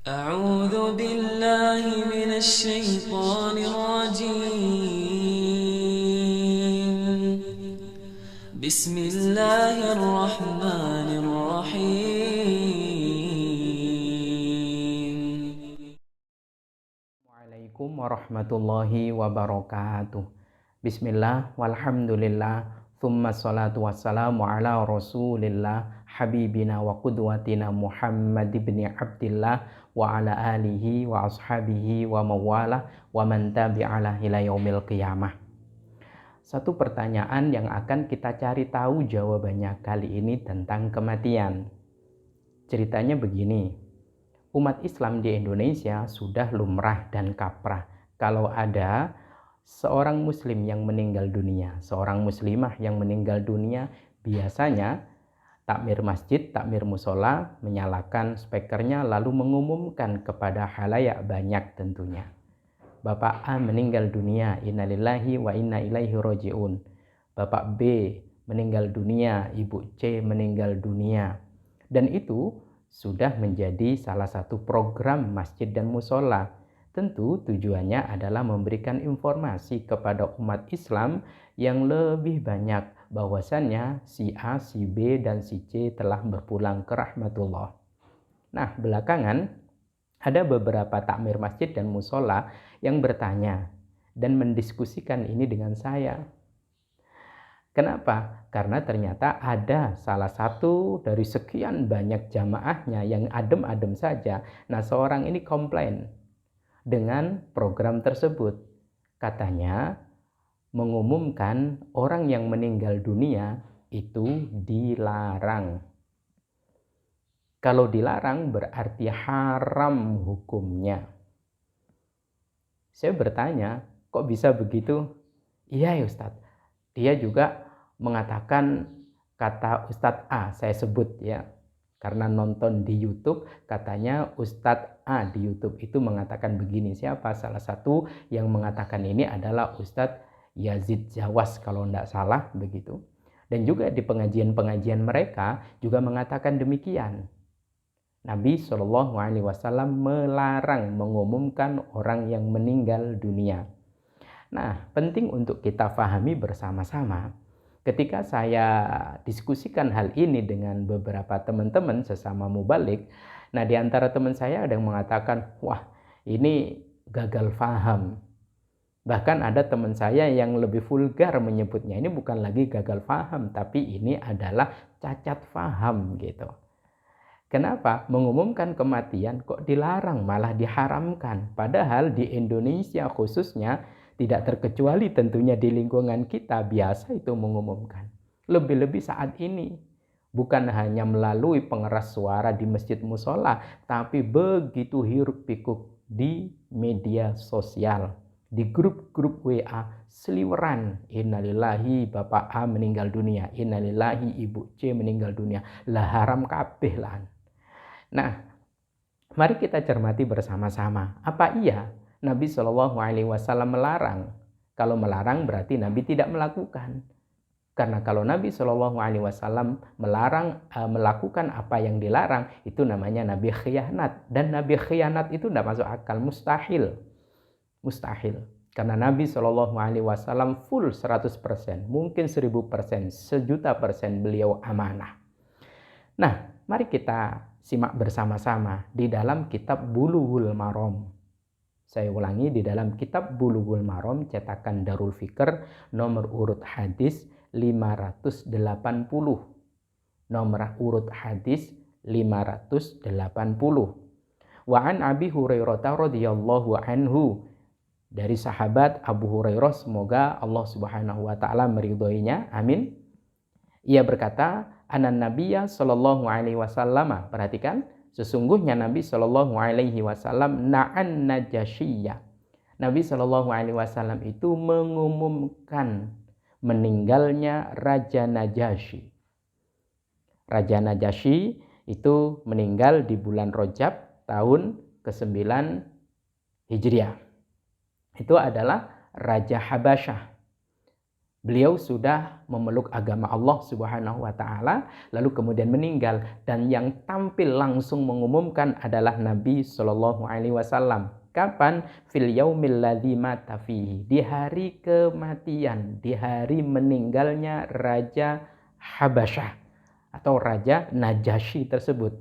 أعوذ بالله من الشيطان الرجيم بسم الله الرحمن الرحيم. Assalamualaikum warahmatullahi wabarakatuh. Bismillah, walhamdulillah, thumma salatu wassalamu ala rasulillah, habibina wa qudwatina Muhammad ibn Abdillah, wa ala alihi wa ashabihi wa mawalah, wa man tabi'alah ila yaumil qiyamah. Satu pertanyaan yang akan kita cari tahu jawabannya kali ini tentang kematian. Ceritanya begini, umat Islam di Indonesia sudah lumrah dan kaprah kalau ada seorang muslim yang meninggal dunia, seorang muslimah yang meninggal dunia, biasanya takmir masjid, takmir musola, menyalakan speakernya lalu mengumumkan kepada halayak banyak tentunya. Bapak A meninggal dunia, innalillahi wa inna ilaihi roji'un. Bapak B meninggal dunia, Ibu C meninggal dunia. Dan itu sudah menjadi salah satu program masjid dan musola. Tentu tujuannya adalah memberikan informasi kepada umat Islam yang lebih banyak bahwasannya si A, si B, dan si C telah berpulang ke rahmatullah. Nah, belakangan ada beberapa takmir masjid dan musola yang bertanya dan mendiskusikan ini dengan saya. Kenapa? Karena ternyata ada salah satu dari sekian banyak jamaahnya yang adem-adem saja. Nah, seorang ini komplain dengan program tersebut. Katanya mengumumkan orang yang meninggal dunia itu dilarang. Kalau dilarang berarti haram hukumnya. Saya bertanya, kok bisa begitu? Iya ya Ustadz, dia juga mengatakan kata Ustadz A, saya sebut ya, karena nonton di YouTube, katanya Ustadz A di YouTube itu mengatakan begini. Siapa? Salah satu yang mengatakan ini adalah Ustadz Yazid Jawas kalau tidak salah begitu. Dan juga di pengajian-pengajian mereka juga mengatakan demikian. Nabi Shallallahu Alaihi Wasallam melarang mengumumkan orang yang meninggal dunia. Nah, penting untuk kita pahami bersama-sama. Ketika saya diskusikan hal ini dengan beberapa teman-teman sesama mubalik, nah di antara teman saya ada yang mengatakan, wah ini gagal paham. Bahkan ada teman saya yang lebih vulgar menyebutnya, ini bukan lagi gagal paham, tapi ini adalah cacat paham gitu. Kenapa? Mengumumkan kematian kok dilarang, malah diharamkan. Padahal di Indonesia khususnya, tidak terkecuali tentunya di lingkungan kita, biasa itu mengumumkan. Lebih-lebih saat ini. Bukan hanya melalui pengeras suara di masjid musola, tapi begitu hiruk pikuk di media sosial. Di grup-grup WA, seliweran. Innalillahi Bapak A meninggal dunia. Innalillahi Ibu C meninggal dunia. Lah haram kabeh lah. Nah, mari kita cermati bersama-sama. Apa iya Nabi Shallallahu Alaihi Wasallam melarang? Kalau melarang berarti Nabi tidak melakukan. Karena kalau Nabi Shallallahu Alaihi Wasallam melarang melakukan apa yang dilarang, itu namanya Nabi khianat. Dan Nabi khianat itu tidak masuk akal, mustahil. Mustahil. Karena Nabi Shallallahu Alaihi Wasallam full 100%, mungkin 1000%, 1.000.000% beliau amanah. Nah, mari kita simak bersama-sama di dalam kitab Bulughul Maram. Saya ulangi, di dalam kitab Bulughul Maram cetakan Darul Fikr nomor urut hadis 580. Nomor urut hadis 580. Wa an Abi Hurairah radhiyallahu anhu, dari sahabat Abu Hurairah, semoga Allah Subhanahu wa taala meridhoinya. Amin. Ia berkata, anan nabiyya sallallahu alaihi wasallam, perhatikan, sesungguhnya Nabi sallallahu alaihi wasallam na'an najasyiyah. Nabi sallallahu alaihi wasallam itu mengumumkan meninggalnya Raja Najasyi. Raja Najasyi itu meninggal di bulan Rajab tahun ke-9 Hijriah. Itu adalah Raja Habasyah. Beliau sudah memeluk agama Allah Subhanahu wa taala lalu kemudian meninggal, dan yang tampil langsung mengumumkan adalah Nabi Shallallahu alaihi wasallam. Kapan? Fil yaumil ladzi mata fihi, di hari kematian, di hari meninggalnya Raja Habasyah atau Raja Najasyi tersebut.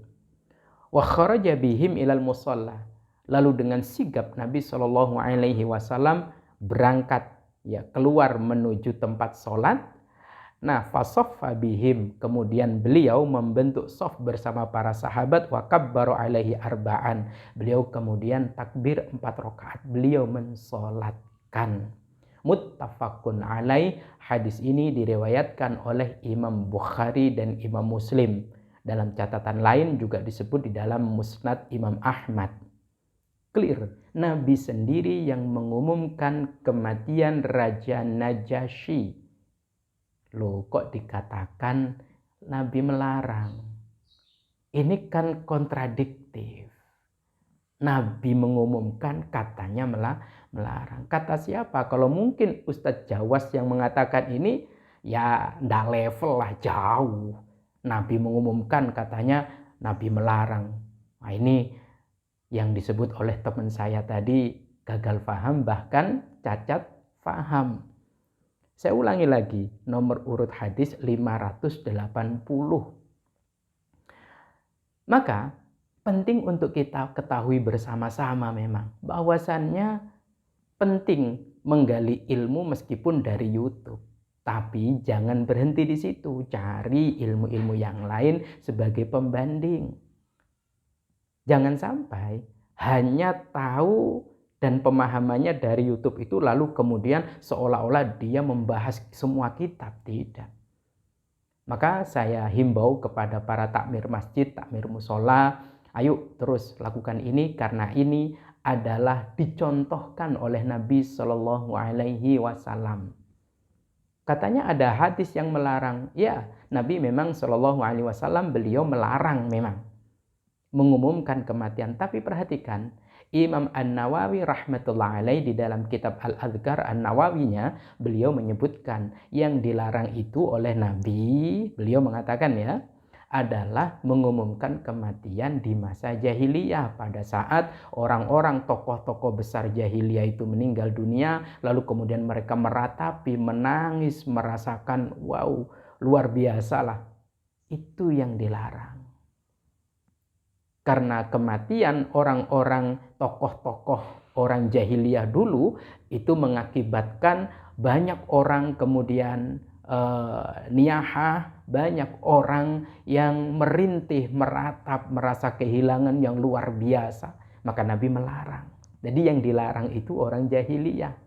Wa kharaja bihim ilal musalla. Lalu dengan sigap Nabi Shallallahu alaihi wasallam berangkat keluar menuju tempat sholat. Nah, fasoffa bihim, kemudian beliau membentuk sof bersama para sahabat, wa kabbaru alaihi arba'an. Beliau kemudian takbir 4 rakaat. Beliau mensolatkan. Muttafaqun alaih. Hadis ini diriwayatkan oleh Imam Bukhari dan Imam Muslim. Dalam catatan lain juga disebut di dalam Musnad Imam Ahmad. Clear, Nabi sendiri yang mengumumkan kematian Raja Najasyi. Loh, kok dikatakan Nabi melarang? Ini kan kontradiktif. Nabi mengumumkan, katanya melarang. Kata siapa? Kalau mungkin Ustadz Jawas yang mengatakan ini, ya ndak level lah, jauh. Nabi mengumumkan, katanya Nabi melarang. Nah, ini yang disebut oleh teman saya tadi gagal paham, bahkan cacat paham. Saya ulangi lagi, nomor urut hadis 580. Maka penting untuk kita ketahui bersama-sama memang bahwasannya penting menggali ilmu meskipun dari YouTube. Tapi jangan berhenti di situ, cari ilmu-ilmu yang lain sebagai pembanding. Jangan sampai hanya tahu dan pemahamannya dari YouTube itu lalu kemudian seolah-olah dia membahas semua kitab. Tidak. Maka saya himbau kepada para takmir masjid, takmir musola, ayo terus lakukan ini karena ini adalah dicontohkan oleh Nabi Shallallahu alaihi wasallam. Katanya ada hadis yang melarang. Ya, Nabi memang Shallallahu alaihi wasallam beliau melarang memang mengumumkan kematian. Tapi perhatikan, Imam An-Nawawi rahmatullah alaih di dalam kitab Al-Adhkar An-Nawawinya, beliau menyebutkan yang dilarang itu oleh Nabi, beliau mengatakan adalah mengumumkan kematian di masa jahiliyah, pada saat orang-orang tokoh-tokoh besar jahiliyah itu meninggal dunia, lalu kemudian mereka meratapi, menangis, merasakan wow, luar biasa lah. Itu yang dilarang. Karena kematian orang-orang tokoh-tokoh orang jahiliyah dulu itu mengakibatkan banyak orang kemudian niyahah, banyak orang yang merintih, meratap, merasa kehilangan yang luar biasa. Maka Nabi melarang. Jadi yang dilarang itu orang jahiliyah.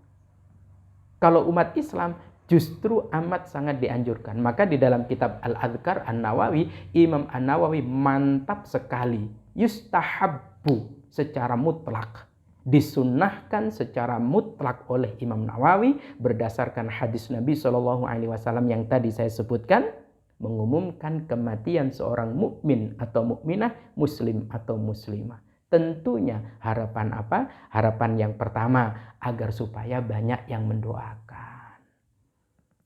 Kalau umat Islam justru amat sangat dianjurkan. Maka di dalam kitab Al-Adhkar An-Nawawi, Imam An-Nawawi mantap sekali. Yustahabbu secara mutlak, disunnahkan secara mutlak oleh Imam Nawawi berdasarkan hadis Nabi Shallallahu alaihi wasallam yang tadi saya sebutkan, mengumumkan kematian seorang mukmin atau mukminah, muslim atau muslimah. Tentunya harapan apa? Harapan yang pertama agar supaya banyak yang mendoakan.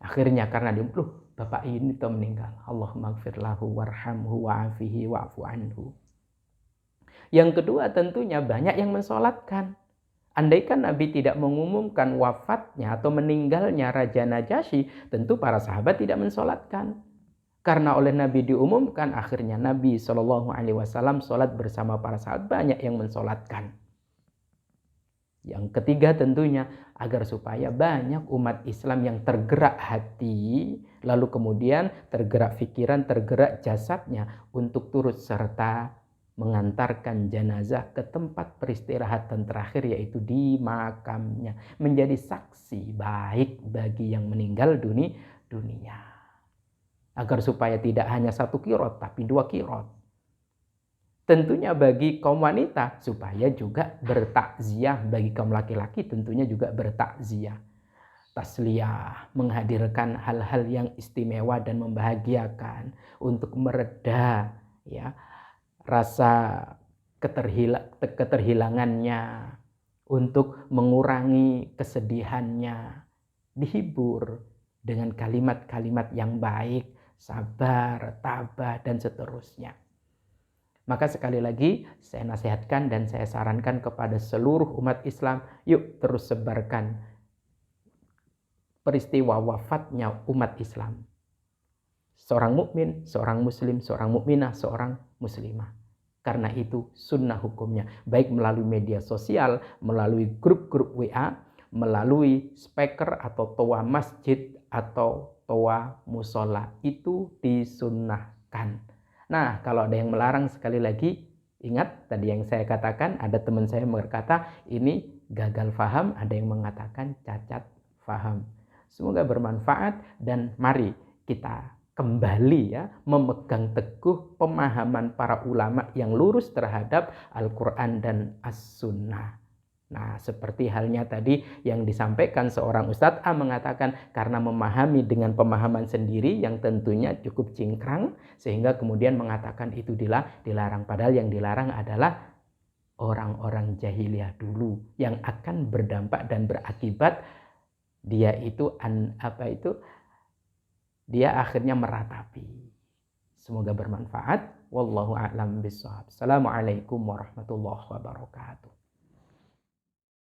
Akhirnya karena dia, bapak ini tuh meninggal, Allahumma gfir lahu warhamhu wa'afihi wa'fu anhu. Yang kedua tentunya banyak yang mensolatkan. Andaikan Nabi tidak mengumumkan wafatnya atau meninggalnya Raja Najasyi, tentu para sahabat tidak mensolatkan. Karena oleh Nabi diumumkan, akhirnya Nabi Shallallahu alaihi wasallam sholat bersama para sahabat, banyak yang mensolatkan. Yang ketiga tentunya agar supaya banyak umat Islam yang tergerak hati, lalu kemudian tergerak pikiran, tergerak jasadnya untuk turut serta mengantarkan jenazah ke tempat peristirahatan terakhir, yaitu di makamnya, menjadi saksi baik bagi yang meninggal dunia, agar supaya tidak hanya 1 qirot tapi 2 qirot. Tentunya bagi kaum wanita supaya juga bertakziah, bagi kaum laki-laki tentunya juga bertakziah, tasliyah, menghadirkan hal-hal yang istimewa dan membahagiakan untuk mereda rasa keterhilangannya, untuk mengurangi kesedihannya, dihibur dengan kalimat-kalimat yang baik, sabar, tabah, dan seterusnya. Maka sekali lagi saya nasihatkan dan saya sarankan kepada seluruh umat Islam, yuk terus sebarkan peristiwa wafatnya umat Islam. Seorang mukmin, seorang muslim, seorang mukminah, seorang muslimah. Karena itu sunnah hukumnya, baik melalui media sosial, melalui grup-grup WA, melalui speaker atau toa masjid atau toa musola, itu disunnahkan. Nah, kalau ada yang melarang, sekali lagi ingat tadi yang saya katakan, ada teman saya berkata ini gagal faham, ada yang mengatakan cacat faham. Semoga bermanfaat dan mari kita kembali ya memegang teguh pemahaman para ulama yang lurus terhadap Al-Quran dan As-Sunnah. Nah, seperti halnya tadi yang disampaikan seorang Ustadz A mengatakan karena memahami dengan pemahaman sendiri yang tentunya cukup cingkrang sehingga kemudian mengatakan itu dilarang. Padahal yang dilarang adalah orang-orang jahiliyah dulu yang akan berdampak dan berakibat dia akhirnya meratapi. Semoga bermanfaat. Wallahu a'lam bishawab. Assalamualaikum warahmatullahi wabarakatuh.